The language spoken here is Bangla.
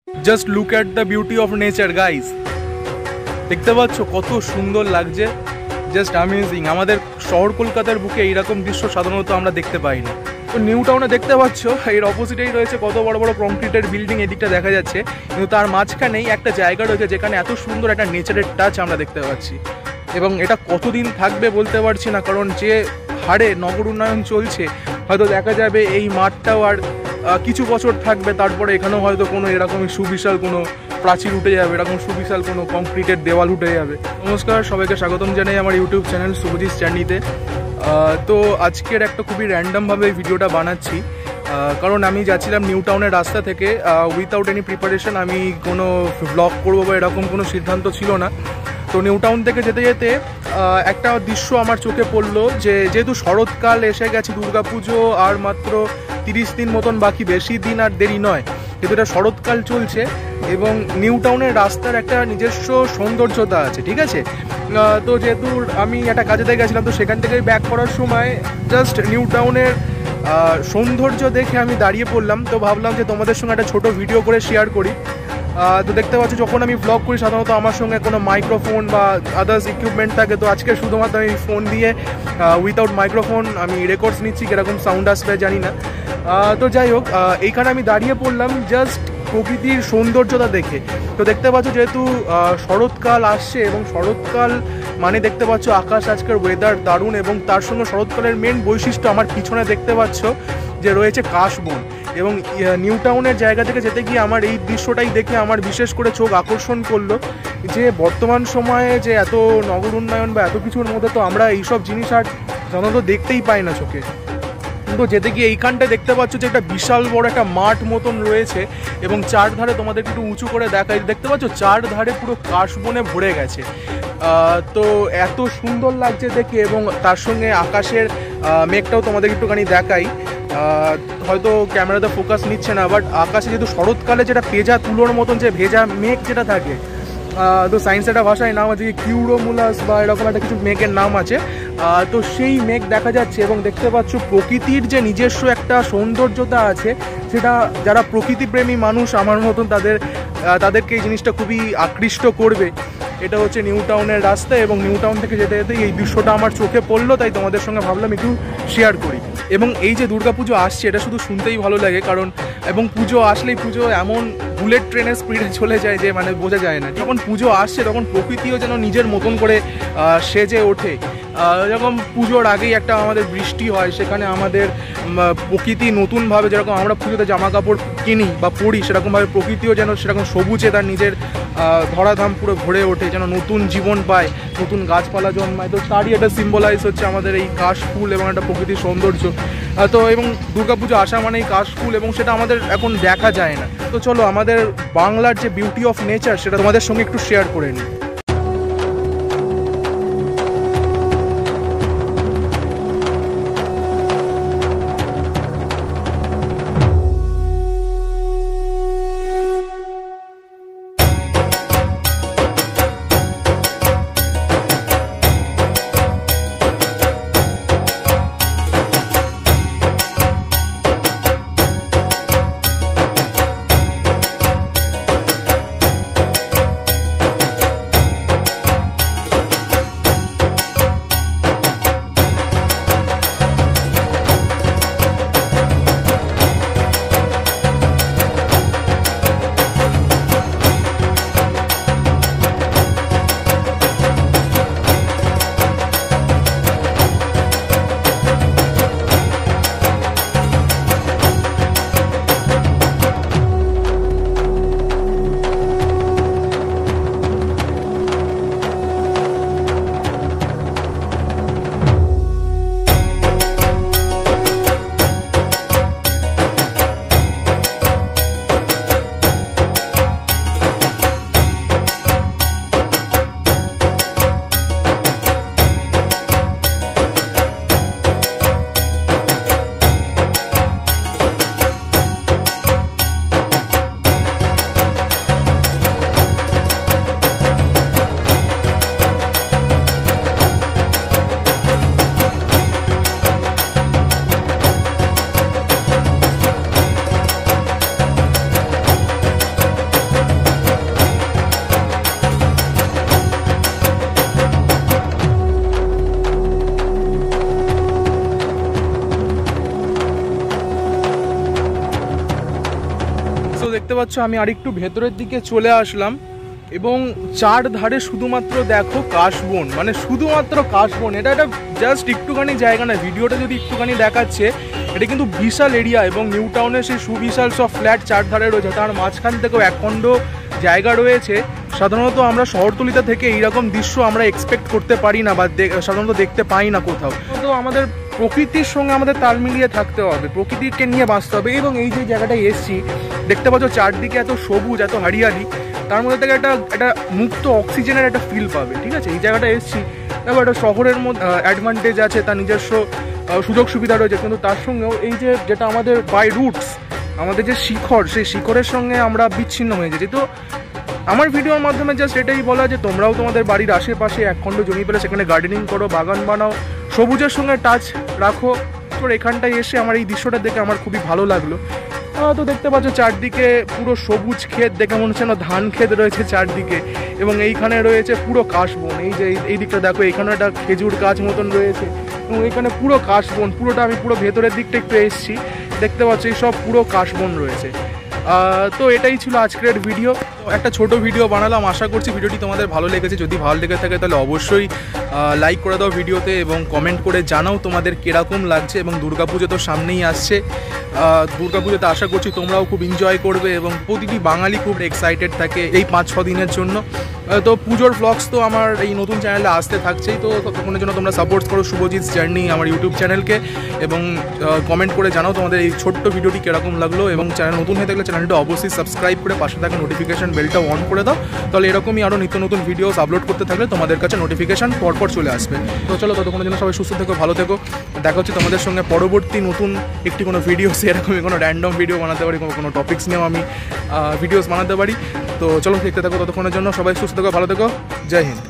Just look at the beauty of nature guys. দেখতে পাচ্ছ কত সুন্দর লাগছে, জাস্ট অ্যামেজিং। আমাদের শহর কলকাতার বুকে এইরকম দৃশ্য সাধারণত আমরা দেখতে পাই না। তো নিউ টাউনে দেখতে পাচ্ছ এর অপোজিটেই রয়েছে কত বড় বড় কংক্রিটের বিল্ডিং, এদিকটা দেখা যাচ্ছে, কিন্তু তার মাঝখানেই একটা জায়গা রয়েছে যেখানে এত সুন্দর একটা নেচারের টাচ আমরা দেখতে পাচ্ছি। এবং এটা কতদিন থাকবে বলতে পারছি না, কারণ যে হারে নগর উন্নয়ন চলছে হয়তো দেখা যাবে এই মাঠটাও আর কিছু বছর থাকবে, তারপরে এখানেও হয়তো কোনো এরকমই সুবিশাল কোনো প্রাচীর উঠে যাবে, এরকম সুবিশাল কোনো কংক্রিটের দেওয়াল উঠে যাবে। নমস্কার, সবাইকে স্বাগতম জানাই আমার ইউটিউব চ্যানেল শুভজিৎ জার্নিতে। তো আজকের একটা খুবই র্যান্ডমভাবে এই ভিডিওটা বানাচ্ছি, কারণ আমি যাচ্ছিলাম নিউ টাউনের রাস্তা থেকে উইথাউট এনি প্রিপারেশন। আমি কোনো ব্লগ করবো বা এরকম কোনো সিদ্ধান্ত ছিল না। তো নিউ টাউন থেকে যেতে যেতে একটা দৃশ্য আমার চোখে পড়লো, যে যেহেতু শরৎকাল এসে গেছে, দুর্গাপুজো আর মাত্র 30 দিন মতন বাকি, বেশি দিন আর দেরি নয়, কিন্তু এটা শরৎকাল চলছে এবং নিউ টাউনের রাস্তার একটা নিজস্ব সৌন্দর্যতা আছে, ঠিক আছে। তো যেহেতু আমি একটা কাজে দিয়ে গেছিলাম, তো সেখান থেকে ব্যাক করার সময় জাস্ট নিউ টাউনের সৌন্দর্য দেখে আমি দাঁড়িয়ে পড়লাম। তো ভাবলাম যে তোমাদের সঙ্গে একটা ছোটো ভিডিও করে শেয়ার করি। তো দেখতে পাচ্ছি যখন আমি ব্লগ করি সাধারণত আমার সঙ্গে কোনো মাইক্রোফোন বা আদার্স ইকুইপমেন্ট থাকে, তো আজকে শুধুমাত্র আমি ফোন দিয়ে উইথাউট মাইক্রোফোন আমি রেকর্ডস নিচ্ছি, কীরকম সাউন্ড আসবে জানি না। তো যাই হোক, এইখানে আমি দাঁড়িয়ে পড়লাম জাস্ট প্রকৃতির সৌন্দর্যতা দেখে। তো দেখতে পাচ্ছ যেহেতু শরৎকাল আসছে এবং শরৎকাল মানে দেখতে পাচ্ছ আকাশ আজকের ওয়েদার দারুণ, এবং তার সঙ্গে শরৎকালের মেন বৈশিষ্ট্য আমার পিছনে দেখতে পাচ্ছ যে রয়েছে কাশবন। এবং নিউ টাউনের জায়গা থেকে যেতে গিয়ে আমার এই দৃশ্যটাই দেখে আমার বিশেষ করে চোখ আকর্ষণ করলো, যে বর্তমান সময়ে যে এত নগর উন্নয়ন বা এত কিছুর মধ্যে তো আমরা এইসব জিনিস আর সাধারণত দেখতেই পাই না চোখে। কিন্তু যেতে গিয়ে এইখানটায় দেখতে পাচ্ছ যে একটা বিশাল বড় একটা মাঠ মতন রয়েছে এবং চারধারে তোমাদের একটু উঁচু করে দেখাই, দেখতে পাচ্ছ চারধারে পুরো কাশবনে ভরে গেছে। তো এত সুন্দর লাগছে দেখে, এবং তার সঙ্গে আকাশের মেঘটাও তোমাদের একটুখানি দেখাই। হয়তো ক্যামেরাতে ফোকাস নিচ্ছে না, বাট আকাশে যেহেতু শরৎকালে যেটা পেঁজা তুলোর মতন যে ভেজা মেঘ যেটা থাকে, তো সায়েন্স একটা ভাষায় নাম আছে কিউরোমুলাস বা এরকম একটা কিছু মেঘের নাম আছে। তো সেই মেঘ দেখা যাচ্ছে এবং দেখতে পাচ্ছ প্রকৃতির যে নিজস্ব একটা সৌন্দর্যতা আছে, সেটা যারা প্রকৃতিপ্রেমী মানুষ আমার মতন তাদেরকে এই জিনিসটা খুবই আকৃষ্ট করবে। এটা হচ্ছে নিউ টাউনের রাস্তা, এবং নিউ টাউন থেকে যেতে যেতে এই দৃশ্যটা আমার চোখে পড়লো, তাই তোমাদের সঙ্গে ভাবলাম একটু শেয়ার করি। এবং এই যে দুর্গাপুজো আসছে এটা শুধু শুনতেই ভালো লাগে, কারণ এবং পুজো আসলেই পুজো এমন বুলেট ট্রেনের স্পিডে চলে যায় যে মানে বোঝা যায় না। যখন পুজো আসছে তখন প্রকৃতিও যেন নিজের মতন করে সেজে ওঠে। যেরকম পুজোর আগেই একটা আমাদের বৃষ্টি হয়, সেখানে আমাদের প্রকৃতি নতুনভাবে, যেরকম আমরা পুজোতে জামা কাপড় কিনি বা পরি, সেরকমভাবে প্রকৃতিও যেন সেরকম সবুজে তার নিজের ধরাধাম পুরো ভরে ওঠে, যেন নতুন জীবন পায়, নতুন গাছপালা জন্মায়। তো তারই একটা সিম্বলাইজ হচ্ছে আমাদের এই কাশফুল এবং একটা প্রকৃতির সৌন্দর্য। তো এবং দুর্গাপুজো আসা মানেই কাশফুল, এবং সেটা আমাদের এখন দেখা যায় না। তো চলো আমাদের বাংলার যে বিউটি অফ নেচার সেটা তোমাদের সঙ্গে একটু শেয়ার করে নিই। পাচ্ছ আমি আরেকটু ভেতরের দিকে চলে আসলাম এবং চারধারে শুধুমাত্র দেখো কাশবন, মানে শুধুমাত্র কাশবন। এটা একটা জাস্ট একটুখানি জায়গা না, ভিডিওটা যদি একটুখানি দেখাচ্ছে, এটা কিন্তু বিশাল এরিয়া এবং নিউ টাউনে সেই সুবিশাল সব ফ্ল্যাট চারধারে রয়েছে, তার মাঝখান থেকেও একখণ্ড জায়গা রয়েছে। সাধারণত আমরা শহরতলিতে থেকে এইরকম দৃশ্য আমরা এক্সপেক্ট করতে পারি না বা সাধারণত দেখতে পাই না কোথাও। তো আমাদের প্রকৃতির সঙ্গে আমাদের তাল মিলিয়ে থাকতে হবে, প্রকৃতিকে নিয়ে বাঁচতে হবে। এবং এই যে জায়গাটায় এসছি দেখতে পাচ্ছ চারদিকে এত সবুজ, এত হরিয়ালি, তার মধ্যে থেকে একটা মুক্ত অক্সিজেনের একটা ফিল পাবে। ঠিক আছে, এই জায়গাটা এসছি, দেখো একটা শহরের মধ্যে অ্যাডভান্টেজ আছে, তার নিজস্ব সুযোগ সুবিধা রয়েছে, কিন্তু তার সঙ্গেও এই যে যেটা আমাদের বাই রুটস, আমাদের যে শিখর, সেই শিখরের সঙ্গে আমরা বিচ্ছিন্ন হয়ে গেছি। তো আমার ভিডিওর মাধ্যমে জাস্ট এটাই বলা যে তোমরাও তোমাদের বাড়ির আশেপাশে একখণ্ড জমি পেলে সেখানে গার্ডেনিং করো, বাগান বানাও, সবুজের সঙ্গে টাচ রাখো। তো এখানটায় এসে আমার এই দৃশ্যটা দেখে আমার খুবই ভালো লাগলো। তো দেখতে পাচ্ছ চারদিকে পুরো সবুজ ক্ষেত, দেখে মনে হচ্ছে না ধান ক্ষেত রয়েছে চারদিকে, এবং এইখানে রয়েছে পুরো কাশবন। এই যে এই দিকটা দেখো, এখানে একটা খেজুর গাছ মতন রয়েছে এবং এখানে পুরো কাশবন, পুরোটা আমি পুরো ভেতরের দিকটা একটু এসেছি, দেখতে পাচ্ছ এই সব পুরো কাশবন রয়েছে। তো এটাই ছিল আজকের ভিডিও, একটা ছোট ভিডিও বানালাম। আশা করছি ভিডিওটি তোমাদের ভালো লেগেছে। যদি ভালো লেগে থাকে তাহলে অবশ্যই লাইক করে দাও ভিডিওতে এবং কমেন্ট করে জানাও তোমাদের কীরকম লাগছে। এবং দুর্গাপুজো তো সামনেই আসছে, দুর্গাপুজোতে আশা করছি তোমরাও খুব এনজয় করবে এবং প্রতিটি বাঙালি খুব এক্সাইটেড থাকে এই 5-6 দিনের জন্য। তো পুজোর ব্লগস তো আমার এই নতুন চ্যানেলে আসতে থাকছেই, তো ততক্ষণের জন্য তোমরা সাপোর্ট করো শুভজিৎস জার্নি আমার ইউটিউব চ্যানেলকে, এবং কমেন্ট করে জানাও তোমাদের এই ছোট্ট ভিডিওটি কীরকম লাগলো। এবং চ্যানেল নতুন হয়ে থাকলে চ্যানেলটা অবশ্যই সাবস্ক্রাইব করে পাশে থাকা নোটিফিকেশন বেলটা অন করে দাও, তাহলে এরকমই আরও নিত্য নতুন ভিডিওস আপলোড করতে থাকলে তোমাদের কাছে নোটিফিকেশন পরপর চলে আসবে। তো চলো, ততক্ষণের জন্য সবাই সুস্থ থেকো, ভালো থেকো। দেখা হচ্ছে তোমাদের সঙ্গে পরবর্তী নতুন একটি কোনো ভিডিওস, এরকমই কোনো র্যান্ডম ভিডিও বানাতে পারি, কোনো টপিক্স নিয়েও আমি ভিডিওস বানাতে পারি। তো চলো, দেখতে থাকো, ততক্ষণের জন্য সবাই সুস্থ থেকো, ভালো থেকো, জয় হিন্দ।